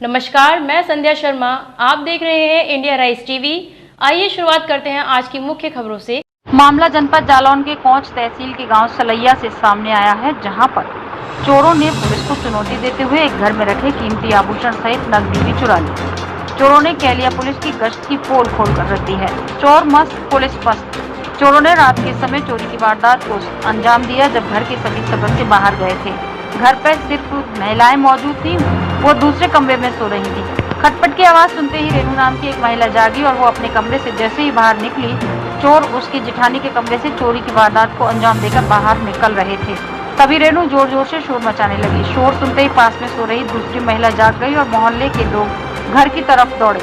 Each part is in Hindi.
नमस्कार, मैं संध्या शर्मा। आप देख रहे हैं इंडिया राइज टीवी। आइए शुरुआत करते हैं आज की मुख्य खबरों से। मामला जनपद जालौन के कोंच तहसील के गांव सलैया से सामने आया है, जहां पर चोरों ने पुलिस को चुनौती देते हुए एक घर में रखे कीमती आभूषण सहित नकदी भी चुरा ली। चोरों ने कैलिया पुलिस की गश्त की पोल खोल कर रख दी है। चोर मस्त, पुलिस पस्त। चोरों ने रात के समय चोरी की वारदात को अंजाम दिया जब घर के सभी सदस्य बाहर गए थे। घर पर सिर्फ महिलाएं मौजूद थी, वो दूसरे कमरे में सो रही थी। खटपट की आवाज सुनते ही रेणु नाम की एक महिला जागी और वो अपने कमरे से जैसे ही बाहर निकली, चोर उसकी जिठानी के कमरे से चोरी की वारदात को अंजाम देकर बाहर निकल रहे थे। तभी रेणु जोर जोर से शोर मचाने लगी। शोर सुनते ही पास में सो रही दूसरी महिला जाग गई और मोहल्ले के लोग घर की तरफ दौड़े।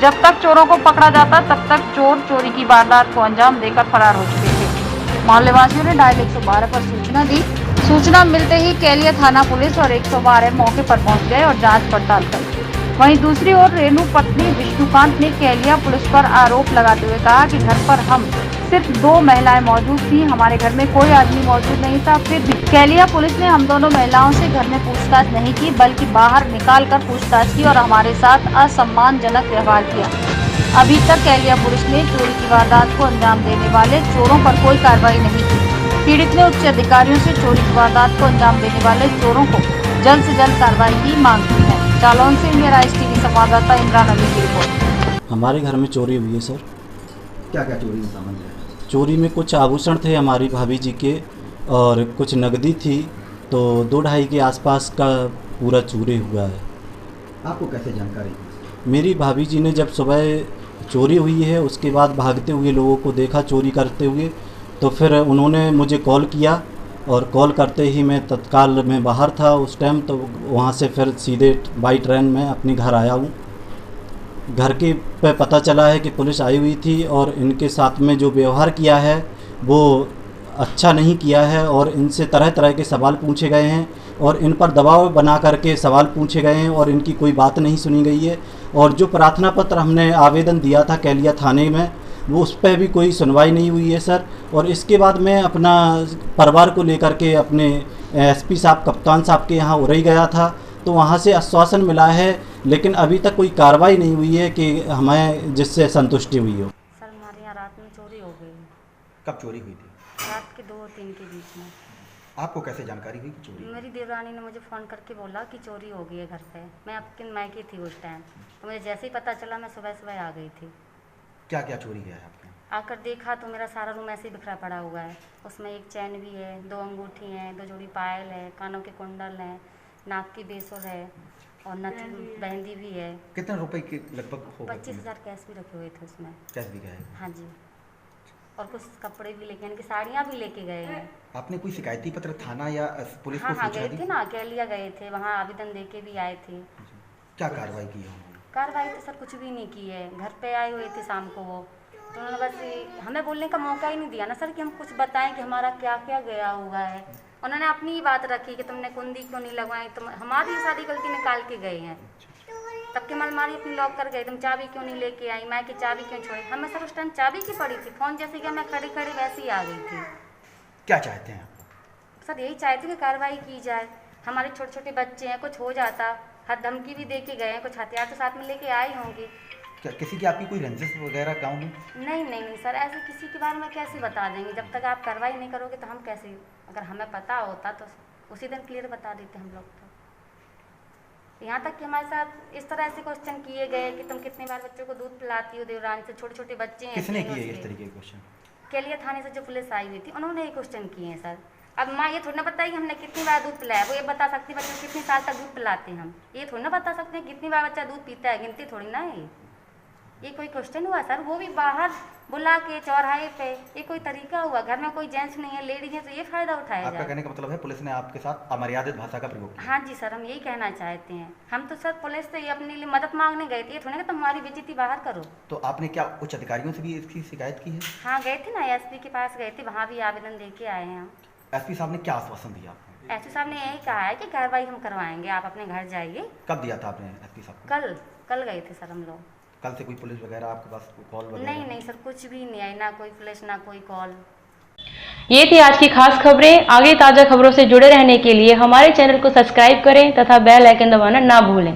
जब तक चोरों को पकड़ा जाता तब तक चोर चोरी की वारदात को अंजाम देकर फरार हो चुके थे। मोहल्ले वासियों ने डायल 112 पर सूचना दी। सूचना मिलते ही कैलिया थाना पुलिस और 112 मौके पर पहुंच गए और जांच पड़ताल की। वहीं दूसरी ओर रेणु पत्नी विष्णुकांत ने कैलिया पुलिस पर आरोप लगाते हुए कहा कि घर पर हम सिर्फ 2 महिलाएं मौजूद थी, हमारे घर में कोई आदमी मौजूद नहीं था। फिर भी कैलिया पुलिस ने हम दोनों महिलाओं से घर में पूछताछ नहीं की, बल्कि बाहर निकाल कर पूछताछ की और हमारे साथ असम्मानजनक व्यवहार किया। अभी तक कैलिया पुलिस ने चोरी की वारदात को अंजाम देने वाले चोरों पर कोई कार्रवाई नहीं की। पीड़ित ने उच्च अधिकारियों से चोरी की वारदात को अंजाम देने वाले चोरों को जल्द से जल्द कार्रवाई की मांग की है। जालौन से इंडिया राइज टीवी संवाददाता इमरान अली की रिपोर्ट। हमारे घर में चोरी हुई है सर। क्या क्या चोरी में सामान है? चोरी में कुछ आभूषण थे हमारी भाभी जी के और कुछ नकदी थी, तो 2-2.5 के आसपास का पूरा चोरी हुआ है। आपको कैसे जानकारी? मेरी भाभी जी ने जब सुबह चोरी हुई है उसके बाद भागते हुए लोगों को देखा चोरी करते हुए, तो फिर उन्होंने मुझे कॉल किया और कॉल करते ही मैं तत्काल में बाहर था उस टाइम, तो वहाँ से फिर सीधे बाई ट्रेन में अपने घर आया हूँ। घर के पे पता चला है कि पुलिस आई हुई थी और इनके साथ में जो व्यवहार किया है वो अच्छा नहीं किया है और इनसे तरह तरह के सवाल पूछे गए हैं और इन पर दबाव बना करके सवाल पूछे गए हैं और इनकी कोई बात नहीं सुनी गई है। और जो प्रार्थना पत्र हमने आवेदन दिया था कैलिया थाने में, वो उस पर भी कोई सुनवाई नहीं हुई है सर। और इसके बाद मैं अपना परिवार को लेकर के अपने एसपी साहब, कप्तान साहब के यहाँ उरई गया था, तो वहाँ से आश्वासन मिला है, लेकिन अभी तक कोई कार्रवाई नहीं हुई है कि हमें जिससे संतुष्टि हुई हो। सर हमारे यहाँ रात में चोरी हो गई। कब चोरी हुई थी? रात के 2 और 3 के बीच में। आपको कैसे जानकारी हुई कि चोरी? मेरी देवरानी ने मुझे फ़ोन करके बोला कि चोरी हो गई है घर पे। मैं आपके मायके थी उस टाइम, तो मुझे जैसे ही पता चला मैं सुबह सुबह आ गई थी। क्या क्या चोरी गया है आपके? आकर देखा तो मेरा सारा रूम ऐसे ही बिखरा पड़ा हुआ है। उसमें एक चैन भी है, 2 अंगूठी हैं, 2 जोड़ी पायल है, कानों के कुंडल हैं, नाक की बेसुर है और मेहंदी भी है। कितने रुपए के लगभग होगा? 25,000 कैश भी रखे हुए थे उसमें। कैश भी गया है? हाँ जी, और कुछ कपड़े भी लेके, यानी कि साड़ियाँ भी लेके गए हैं। आपने कोई शिकायती पत्र थाना या पुलिस को हाँ सूचना गए दी? थे ना, कैलिया गए थे, वहाँ आवेदन दे के भी आए थे। क्या कार्रवाई की है उन्होंने? कार्रवाई तो सर कुछ भी नहीं की है। घर पे आए हुए थे शाम को वो, तो उन्होंने बस हमें बोलने का मौका ही नहीं दिया ना सर कि हम कुछ बताएं कि हमारा क्या क्या गया हुआ है। उन्होंने अपनी ही बात रखी कि तुमने कुंडी क्यों नहीं लगवाई, तुम हमारी सारी गलती निकाल के गए हैं। तब के अलमारी अपनी लॉक कर गए, तुम चाबी क्यों नहीं लेके आई, मैं कि चाबी क्यों छोड़ी। हमें सर उस टाइम चाबी की पड़ी थी, फ़ोन जैसे कि मैं खड़ी खड़ी वैसे ही आ गई थी। क्या चाहते हैं आप? सर यही चाहते कि कार्रवाई की जाए। हमारे छोटे छोटे बच्चे हैं, कुछ हो जाता, हर धमकी भी दे के गए हैं, कुछ हथियार तो साथ में लेके आए होंगे। क्या किसी की आपकी कोई रंजिश वगैरह गाँव में? नहीं सर, ऐसे किसी के बारे में कैसे बता देंगे। जब तक आप कार्रवाई नहीं करोगे तो हम कैसे, अगर हमें पता होता तो उसी दिन क्लियर बता देते हम लोग। तो यहाँ तक कि हमारे साथ इस तरह से क्वेश्चन किए गए कि तुम कितनी बार बच्चों को दूध पिलाती हो देवरानी से, छोटे छोटे बच्चे हैं। किसने किए इस तरीके के क्वेश्चन? कैलिया थाने से जो पुलिस आई हुई थी उन्होंने ये क्वेश्चन किए हैं सर। अब माँ ये थोड़ी ना बताएगी हमने कितनी बार दूध पिलाया, वो ये बता सकती है बच्चे को कितने साल तक दूध पिलाते हैं हम, ये थोड़ी ना बता सकते हैं कितनी बार बच्चा दूध पीता है, गिनती थोड़ी ना है। ये कोई क्वेश्चन हुआ सर? वो भी बाहर बुला के चौराहे पे, ये कोई तरीका हुआ? घर में कोई जेंट्स नहीं है, लेडीज है, तो ये फायदा उठाया आपका जाए। कहने का मतलब है पुलिस ने आपके साथ अमर्यादित भाषा का प्रयोग किया? हाँ जी सर, हम यही कहना चाहते हैं। हम तो सर पुलिस से ये अपने लिए मदद मांगने गए थे, ये थोड़ी ना तुम हमारी बेइज्जती बाहर करो। तो आपने क्या उच्च अधिकारियों से भी इसकी शिकायत की है? हाँ गए थे ना, एसपी के पास गए थे, वहाँ भी आवेदन दे के आए हैं हम। एसपी साहब ने क्या आश्वासन दिया आपको? एसपी साहब ने यही कहा है कि कार्रवाई हम करवाएंगे, आप अपने घर जाइए। कब दिया था आपने एसपी साहब को? कल गए थे सर हम लोग। कल से कोई पुलिस वगैरह आपके पास कॉल वगैरह? नहीं सर, कुछ भी नहीं आई, ना कोई पुलिस ना कोई कॉल। ये थी आज की खास खबरें। आगे ताज़ा खबरों से जुड़े रहने के लिए हमारे चैनल को सब्सक्राइब करें तथा बेल आइकन दबाना ना भूलें।